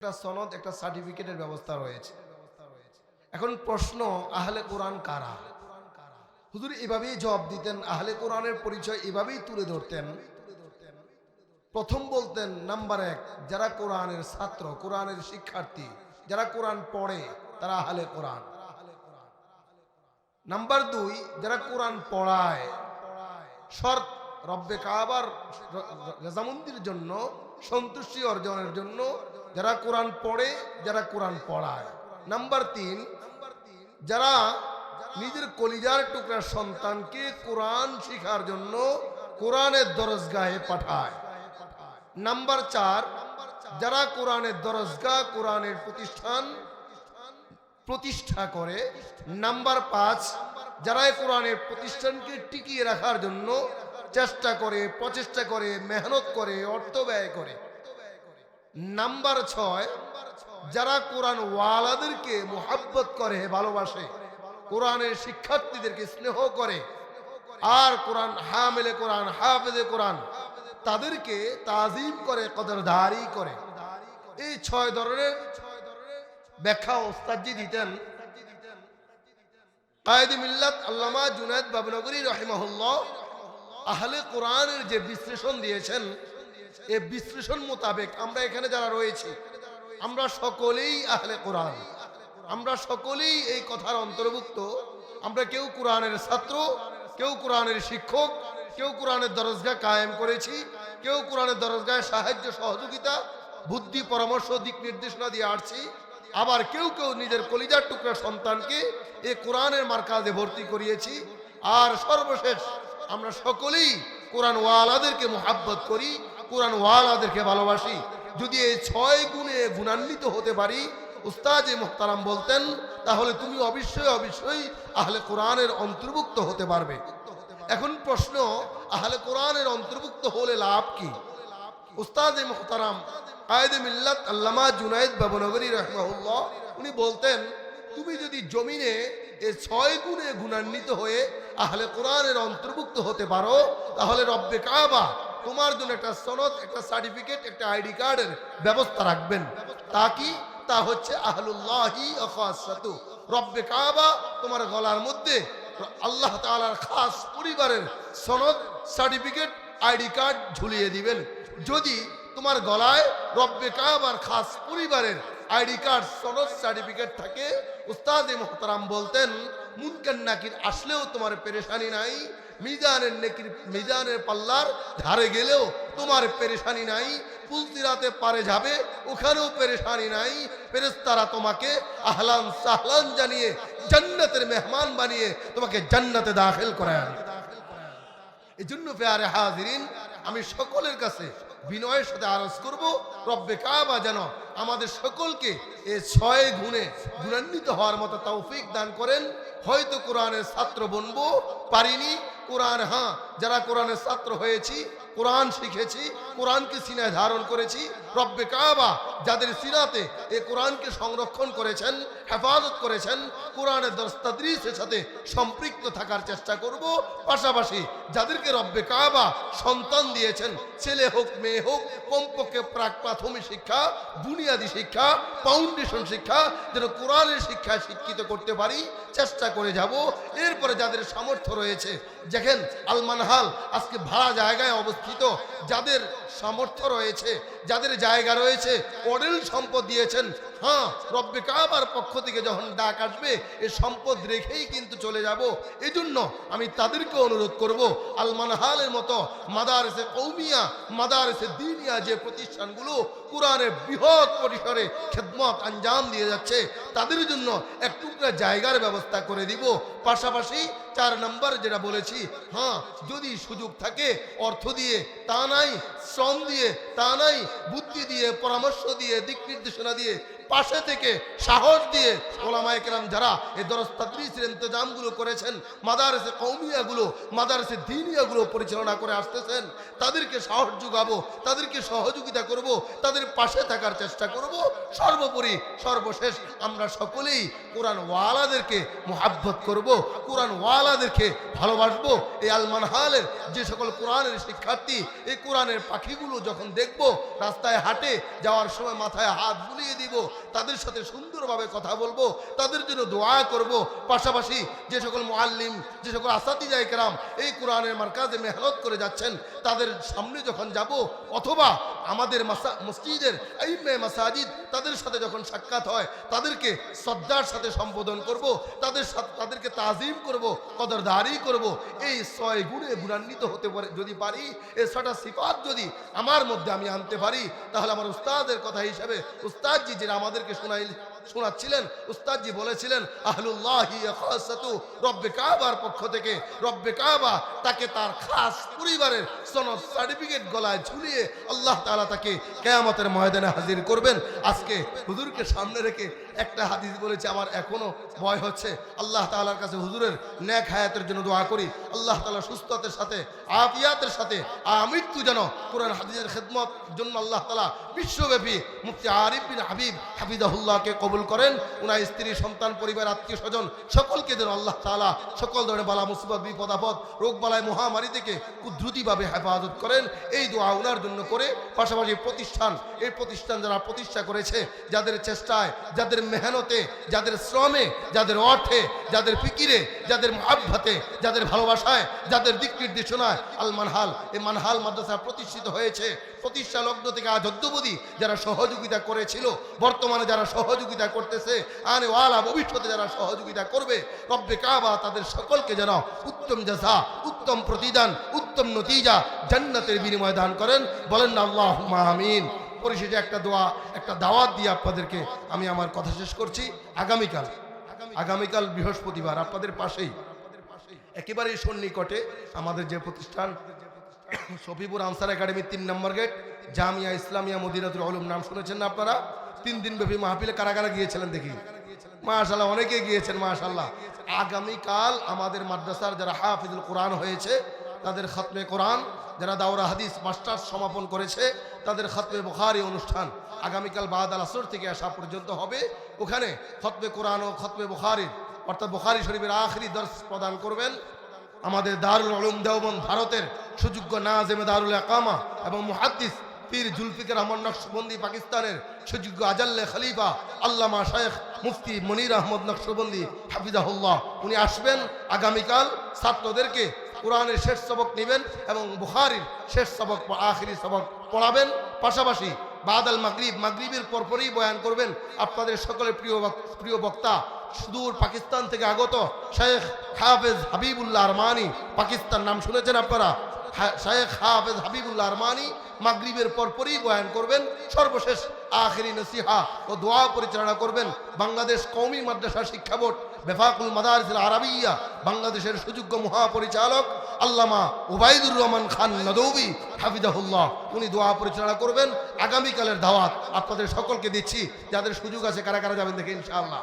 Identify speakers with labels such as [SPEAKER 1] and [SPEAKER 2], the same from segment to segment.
[SPEAKER 1] একটা সনদ একটা সার্টিফিকেটের ব্যবস্থা রয়েছে। এখন প্রশ্ন, আহলে কোরআন কারা? হুজুর এভাবেই জবাব দিতেন, আহলে কোরআনের পরিচয় এভাবেই তুলে ধরতেন। প্রথম বলতেন, নাম্বার 1, যারা কোরআনের ছাত্র, কোরআনের শিক্ষার্থী, যারা কোরআন পড়ে তারা আহলে কোরআন। নাম্বার 2, যারা কোরআন পড়ায়, শর্ত রব্বে কাবার রেজামন্দির জন্য, সন্তুষ্টি অর্জনের জন্য যারা কোরআন পড়ে, যারা কোরআন পড়ায়। নাম্বার 3, যারা নিজের কলিজার টুকরা সন্তানকে কোরআন শিখার জন্য কোরআনের দরজগাহে পাঠায়। নাম্বার 4, যারা কোরআনের দরজগাহ, কোরআনের প্রতিষ্ঠান প্রতিষ্ঠা করে। নাম্বার 5, যারা কোরআনের প্রতিষ্ঠানকে টিকিয়ে রাখার জন্য চেষ্টা করে, প্রচেষ্টা করে, মেহনত করে, অর্থ ব্যয় করে। নাম্বার 6, যারা কোরআন ওয়ালাদেরকে মুহাব্বত করে, ভালোবাসে, কোরআনের শিক্ষার্থীদেরকে স্নেহ করে, আর কোরআন হামিলে কোরআন, হাফেজে কোরআন, তাদেরকে তাজিম করে, কদরদারি করে। এই 6 ধরনের ব্যাখ্যা ওস্তাদজি দিতেন। কায়েদে মিল্লাত আল্লামা জুনায়েদ বাবনগরী রাহিমাহুল্লাহ আহলে কোরআনের যে বিশ্লেষণ দিয়েছেন, এই বিশ্লেষণ মোতাবেক আমরা এখানে যারা রয়েছি, আমরা সকলেই আহলে কোরআন, আমরা সকলেই এই কথার অন্তর্ভুক্ত। আমরা কেউ কোরআনের ছাত্র, কেউ কোরআনের শিক্ষক, কেউ কোরআনের দরজগাহ কায়েম করেছি, কেউ কোরআনের দরজগায় সাহায্য সহযোগিতা, বুদ্ধি, পরামর্শ, দিক নির্দেশনা দিয়ে আসছি। আবার কেউ কেউ নিজের কলিজার টুকরা সন্তানকে এই কোরআনের মার্কাজে ভর্তি করিয়েছি। আর সর্বশেষ আমরা সকলেই কোরআন ওয়ালাদেরকে মুহাব্বত করি, কোরআন ওয়ালাদেরকে ভালোবাসি। যদি এই 6 গুণে গুণান্বিত হতে পারি, উস্তাদ মুহতারাম বলতেন, তাহলে তুমি অবশ্যই অবশ্যই আহলে কোরআনের অন্তর্ভুক্ত হতে পারবে। এখন প্রশ্ন, আহলে কোরআনের অন্তর্ভুক্ত হলে লাভ কি? উস্তাদ মুহতারাম কায়েদে মিল্লাত আল্লামা জুনায়েদ বাবনগরী রাহিমাহুল্লাহ উনি বলতেন, তুমি যদি জমিনে এই 6 গুণে গুণান্বিত হয়ে আহলে কোরআনের অন্তর্ভুক্ত হতে পারো, তাহলে রব্বে কাবা তোমার জন্য একটা সনদ, একটা সার্টিফিকেট, একটা আইডি কার্ডের ব্যবস্থা রাখবেন। তা কি? তা হচ্ছে আহলুল্লাহি ওয়া খাসাতু। রব্বে কাবা তোমার গলার মধ্যে আল্লাহ তাআলার খাস পরিবারের সনদ, সার্টিফিকেট, আইডি কার্ড ঝুলিয়ে দিবেন। যদি তোমার গলায় রব্বে কাবার খাস পরিবারের আইডি কার্ড, সনদ, সার্টিফিকেট থাকে, উস্তাদ মুহতারাম বলতেন, মুনকার নাকির আসলেও তোমার পেরেশানি নাই, মিজানের নেকির, মিজানের পাল্লার ধারে গেলেও তোমার পেরেশানি নাই, পুলসিরাতে পারে যাবে, ওখানেও পেরেশানি নাই। ফেরেশতারা তোমাকে আহলান সাহলান জানিয়ে জান্নাতের মেহমান বানিয়ে তোমাকে জান্নাতে দাখিল করায়। এই জন্য প্যারে হাজিরিন, আমি সকলের কাছে বিনয়ের সাথে আরজ করব, রব্বে কাবা যেন আমাদের সকলকে এই 6 গুণে গুণান্বিত হওয়ার মতো তৌফিক দান করেন। হয়তো কোরআনের ছাত্র বনবো পারিনি, কোরআন, হ্যাঁ, যারা কোরআনের ছাত্র হয়েছি, কোরআন শিখেছি, কোরআনকে সিনায় ধারণ করেছি, রব্বে কাবা যাদের সিনাতে এই কোরআনকে সংরক্ষণ করেছেন, হেফাজত করেছেন, কোরআনের দরস তাদরিসের সাথে সম্পৃক্ত থাকার চেষ্টা করব। পাশাপাশি যাদেরকে রব্বে কাবা সন্তান দিয়েছেন, ছেলে হোক মেয়ে হোক, কমপক্ষে প্রাক প্রাথমিক শিক্ষা, বুনিয়াদী শিক্ষা, ফাউন্ডেশন শিক্ষা যেন কোরআনের শিক্ষায় শিক্ষিত করতে পারি, চেষ্টা করে যাব। এরপরে যাদের সামর্থ্য রয়েছে, দেখেন আলমানহাল আজকে ভাড়া জায়গায় অবস্থিত, যাদের সামর্থ্য রয়েছে, যাদের জায়গা রয়েছে, অডেল সম্পদ দিয়েছেন, হ্যাঁ, রব্বে কাবার পক্ষ থেকে যখন ডাক আসবে এই সম্পদ রেখেই কিন্তু চলে যাব। এই জন্য আমি তাদেরকে অনুরোধ করব, আলমানহালের মতো মাদারিসে কওমিয়া, মাদারিসে দ্বীনিয়া যে প্রতিষ্ঠানগুলো কোরআনের বৃহৎ পরিসরে খেদমত আঞ্জাম দিয়ে যাচ্ছে, তাদের জন্য এক টুকরা জায়গার ব্যবস্থা করে দিব। পাশাপাশি 4 নম্বর যেটা বলেছি, হ্যাঁ, যদি সুযোগ থাকে অর্থ দিয়ে তা নাই, শ্রম দিয়ে তা নাই, বুদ্ধি দিয়ে, পরামর্শ দিয়ে, দিক নির্দেশনা দিয়ে, পাশে থেকে সাহস দিয়ে ওলামায়ে কেরাম যারা এই দরস তাদরিসের ইন্তজামগুলো করেছেন, মাদারিসে কওমিয়াগুলো, মাদারিসে দ্বীনিয়াগুলো পরিচালনা করে আসতেছেন, তাদেরকে সাহস যোগাবো, তাদেরকে সহযোগিতা করব, তাদের পাশে থাকার চেষ্টা করব। সর্বোপরি সর্বশেষ আমরা সকলেই কোরআন ওয়ালাদেরকে মুহাব্বত করব, কোরআন ওয়ালাদেরকে ভালোবাসবো। এই আলমানহালের যে সকল কোরআনের শিক্ষার্থী, এই কোরআনের পাখিগুলো যখন দেখব রাস্তায় হাটে যাওয়ার সময় মাথায় হাত বুলিয়ে দিব, তাদের সাথে সুন্দরভাবে কথা বলবো, তাদের জন্য দোয়া করব। পাশাপাশি যে সকল মুআল্লিম, যে সকল আসাতিজা ইকরাম এই কোরআনের মারকাজে মেহনত করে যাচ্ছেন, তাদের সামনে যখন যাব, অথবা আমাদের মসজিদের আইম্মে মাসাজিদ, তাদের সাথে যখন সাক্ষাৎ হয়, তাদেরকে শ্রদ্ধার সাথে সম্বোধন করব, তাদেরকে তাজিম করব, কদরদারি করব। এই 6 গুণে গুণান্বিত হতে পারে যদি পারি, এই 6টা সিফাত যদি আমার মধ্যে আমি আনতে পারি, তাহলে আমার উস্তাদের কথা হিসাবে, উস্তাদজি যেটা আমাদেরকে শোনাচ্ছিলেন, উস্তাদজি বলেছিলেন আহলুল্লাহি খাসাতু, রব্বে কাবার পক্ষ থেকে রব্বে কাবা তাকে তার খাস পরিবারের সনদ সার্টিফিকেট গলায় ঝুলিয়ে আল্লাহ তাআলা তাকে কিয়ামতের ময়দানে হাজির করবেন। আজকে হুজুরকে সামনে রেখে একটা হাদিস বলেছে, আমার এখনো ভয় হচ্ছে। আল্লাহ তাআলার কাছে হুজুরের নেক হায়াতের জন্য দোয়া করি, আল্লাহ তাআলা সুস্থতার সাথে, আফিয়াতের সাথে, আমৃত্যু যেন কোরআন হাদিসের খেদমত জন্য আল্লাহ তাআলা বিশ্বব্যাপী মুফতি আরিফ বিন হাবিব হাফিজাহুল্লাহকে কবুল করেন। উনার স্ত্রী, সন্তান, পরিবার, আত্মীয় স্বজন সকলকে যেন আল্লাহ তাআলা সকল ধরনের বালা মুসিবত, বিপদ আপদ, রোগ বালাই, মহামারী থেকে কুদরতিভাবে হেফাজত করেন, এই দোয়া উনার জন্য করে পাশাপাশি এই প্রতিষ্ঠান যারা প্রতিষ্ঠা করেছে, যাদের চেষ্টায়, যাদের মেহনতে, যাদের শ্রমে, যাদের অর্থে, যাদের ফিকিরে, যাদের মুহাব্বতে, যাদের ভালোবাসায়, যাদের দিক নির্দেশনায় আল মানহাল, এই মানহাল মাদ্রাসা প্রতিষ্ঠিত হয়েছে, প্রতিষ্ঠা লগ্ন থেকে আজ অদ্যবধি যারা সহযোগিতা করেছিল, বর্তমানে যারা সহযোগিতা করতেছে, আনে ওয়ালা ভবিষ্যতে যারা সহযোগিতা করবে, রব্বে কাবা তাদের সকলকে যেন উত্তম জাযা, উত্তম প্রতিদান, উত্তম নতিজা, জান্নাতের বিনিময় দান করেন। বলেন না আল্লাহুম্মা আমিন। পরিশেষে একটা দোয়া, একটা দাওয়াত দিয়ে আপনাদেরকে আমি আমার কথা শেষ করছি। আগামীকাল বৃহস্পতিবার আপনাদের পাশেই, একেবারেই সন্নিকটে আমাদের যে প্রতিষ্ঠান শফিপুর আনসার একাডেমি 3 নম্বর গেট, জামিয়া ইসলামিয়া মদিনাতুল উলুম, নাম শুনেছেন না আপনারা? 3 দিন ব্যাপী মাহফিলে কারা কারা গিয়েছিলেন দেখি? মাশাআল্লাহ, অনেকে গিয়েছেন মাশাআল্লাহ। আগামীকাল আমাদের মাদ্রাসার যারা হাফিজুল কোরআন হয়েছে তাদের খতমে কোরআন, যারা দাওরা হাদিস মাস্টার্স সমাপন করেছে তাদের খতমে বুখারী অনুষ্ঠান আগামীকাল বাদ আল আসর থেকে আসা পর্যন্ত হবে। ওখানে খতমে কোরআন ও খতমে বুখারীর, অর্থাৎ বুখারী শরীফের আখেরি দর্স প্রদান করবেন আমাদের দারুল উলুম দেওবন্দ, ভারতের সুযোগ্য নাজেমে দারুল ইকামা এবং মুহাদ্দিস পীর জুলফিকার রহমান নকশবন্দি, পাকিস্তানের সুযোগ্য আজাল্লে খলিফা আল্লামা শায়েখ মুফতি মনির আহমদ নকশবন্দি হাফিজাহুল্লাহ। উনি আসবেন আগামীকাল, ছাত্রদেরকে কোরআনের শেষ সবক নেবেন এবং বুখারীর শেষ সবক, আখেরি সবক পড়াবেন। পাশাপাশি বাদাল মাগরিবের পরপরই বয়ান করবেন আপনাদের সকলের প্রিয় বক্তা, সুদূর পাকিস্তান থেকে আগত শেখ হাফেজ হাবিবুল্লাহ আরমানি, পাকিস্তান, নাম শুনেছেন আপনারা? শেখ হাফেজ হাবিবুল্লাহ আরমানি মাগরিবের পরপরই বয়ান করবেন। সর্বশেষ আখেরি নসিহা ও দোয়া পরিচালনা করবেন বাংলাদেশ কওমি মাদ্রাসা শিক্ষা বোর্ড বেফাকুল মাদারিসুল আরাবিয়া, বাংলাদেশের সুযোগ্য মহাপরিচালক আল্লামা উবাইদুর রহমান খান নদভী হাফিজাহুল্লাহ। উনি দোয়া পরিচালনা করবেন। আগামীকালের দাওয়াত আপনাদের সকলকে দিচ্ছি, যাদের সুযোগ আছে কারা কারা যাবেন দেখে ইনশাআল্লাহ।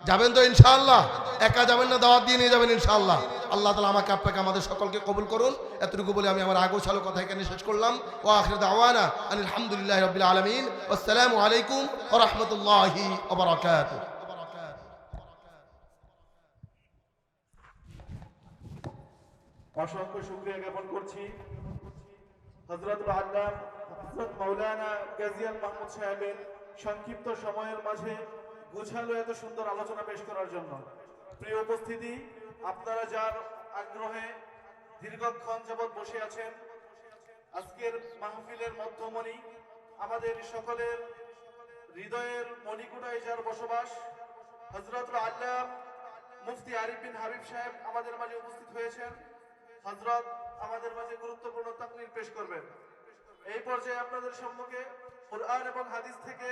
[SPEAKER 1] যাবেন তো ইনশাআল্লাহ? একা যাবেন না, দাওয়াত দিয়ে নিয়ে যাবেন ইনশাআল্লাহ। আল্লাহ তাআলা আমাকে, আপনাকে, আমাদের সকলকে কবুল করুন। এতটুকু বলে আমি আমার আগোছালো কথা এখানে শেষ করলাম। ওয়া আখিরু দাওয়ানা আনিল হামদুলিল্লাহি রাব্বিল আলামিন। আসসালামু আলাইকুম ওয়া রাহমাতুল্লাহি ওয়া বারাকাতুহু।
[SPEAKER 2] অসংখ্য শুকরিয়া জ্ঞাপন করছি হযরতুল আল্লাহ হযরত মাওলানা গাজী মাহমুদ সাহেবের সংক্ষিপ্ত সময়ের মাঝে গোছালো এত সুন্দর আলোচনা পেশ করার জন্য। প্রিয় উপস্থিতি, আপনারা যার আগ্রহে দীর্ঘক্ষণ যাবৎ বসে আছেন, আজকের মাহফিলের মধ্যমণি, আমাদের সকলের হৃদয়ের মণিকুটায় যার বসবাস, হযরতুল আল্লাহ মুফতি আরিফ বিন হাবিব সাহেব আমাদের মাঝে উপস্থিত হয়েছেন। হযরত আমাদের মাঝে গুরুত্বপূর্ণ তাকরীর পেশ করবেন। এই পর্যায়ে আপনাদের সম্মুখে কুরআন এবং হাদিস থেকে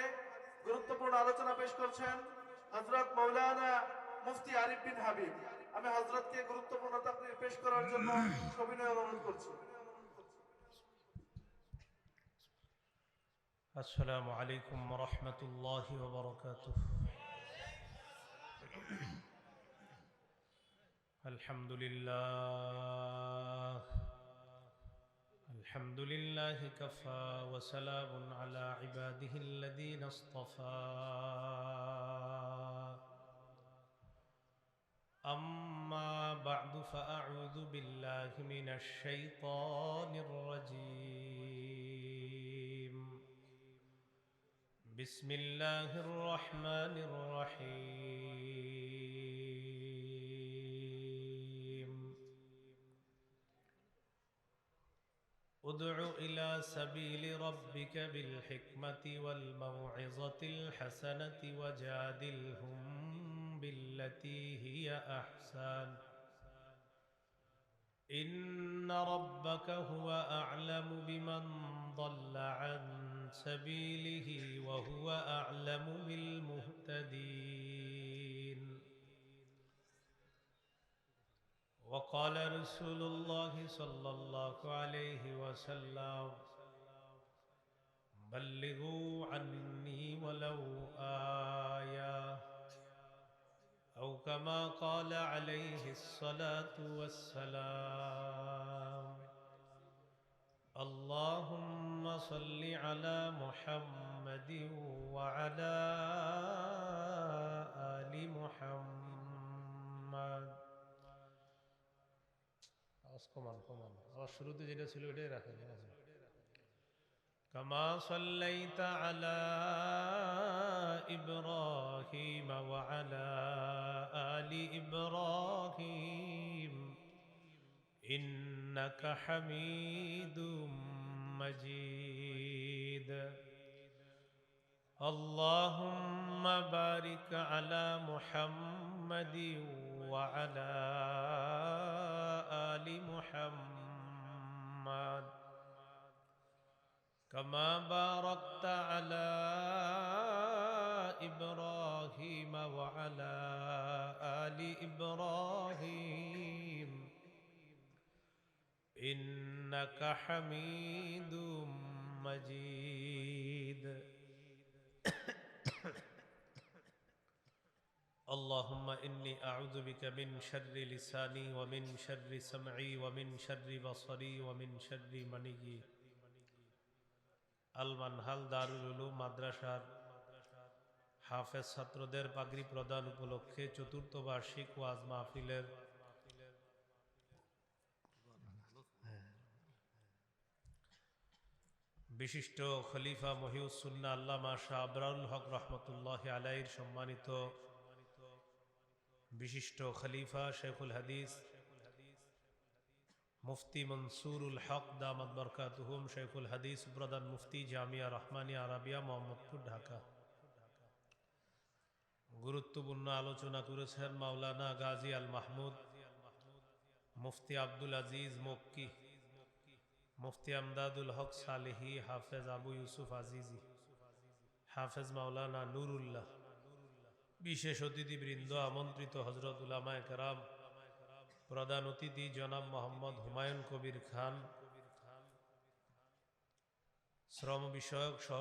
[SPEAKER 2] গুরুত্বপূর্ণ আলোচনা পেশ করছেন হযরত মাওলানা মুফতি আরিফ বিন হাবিব। আমি হযরতকে গুরুত্বপূর্ণ তাকরীর পেশ করার জন্য সবিনয় অনুরোধ করছি।
[SPEAKER 3] আসসালামু আলাইকুম ওয়া রাহমাতুল্লাহি ওয়া বারাকাতুহু। আলহামদুলিল্লাহ কাফা ওয়া সালামুন আলা ইবাদিহিল্লাযীনা ইসতাফা। আম্মা বা'দু ফাআউযু বিল্লাহি মিনাশ শাইতানির রাজীম। بسم الله الرحمن الرحيم ادع إلى سبيل ربك بالحكمة والموعظة الحسنة وجادلهم بالتي هي أحسن إن ربك هو أعلم بمن ضل عن سبيله وهو أعلم بالمهتدين وقال رسول الله صلى الله عليه وسلم بلغوا عني ولو آية أو كما قال عليه الصلاة والسلام اللهم صل على محمد وعلى آل محمد শুরুতে যেটা ছিল এটাই রাখেন كما صليت على إبراهيم وعلى آل إبراهيم إنك حميد مجيد اللهم بارك على محمد وعلى آل محمد كما باركت على إبراهيم وعلى آل إبراهيم إنك حميد مجيد اللهم إني أعوذ بك من شر لساني ومن شر سمعي ومن شر بصري ومن شر مني আল মানহাল দারুল উলুম মাদ্রাসার হাফেজ ছাত্রদের পাগড়ি প্রদান উপলক্ষে চতুর্থ বার্ষিক ওয়াজ মাহফিলের বিশিষ্ট খলিফা মহিউস সুন্নাহ আল্লামা শাহ আবরারুল হক রহমতুল্লাহ আলাইহির সম্মানিত বিশিষ্ট খলিফা শেখুল হাদিস মুফতি মনসুরুল হক দামাত বরকাতুহুম শেখুল হাদিস প্রধান মুফতি জামিয়া রহমানিয়া আরাবিয়া মোহাম্মদপুর ঢাকা গুরুত্বপূর্ণ আলোচনা করেছেন মাওলানা গাজী আল মাহমুদ মুফতি আব্দুল আজিজ মক্কি মুফতি আমদাদুল হক সালেহি হাফেজ আবু ইউসুফ আজিজি হাফেজ মাওলানা নুরুল্লাহ বিশেষ অতিথিবৃন্দ আমন্ত্রিত হযরত উলামায়ে কেরাম প্রধান অতিথি জনাব মোহাম্মদ হুমায়ুন কবির খান শ্রম বিষয়ক সহ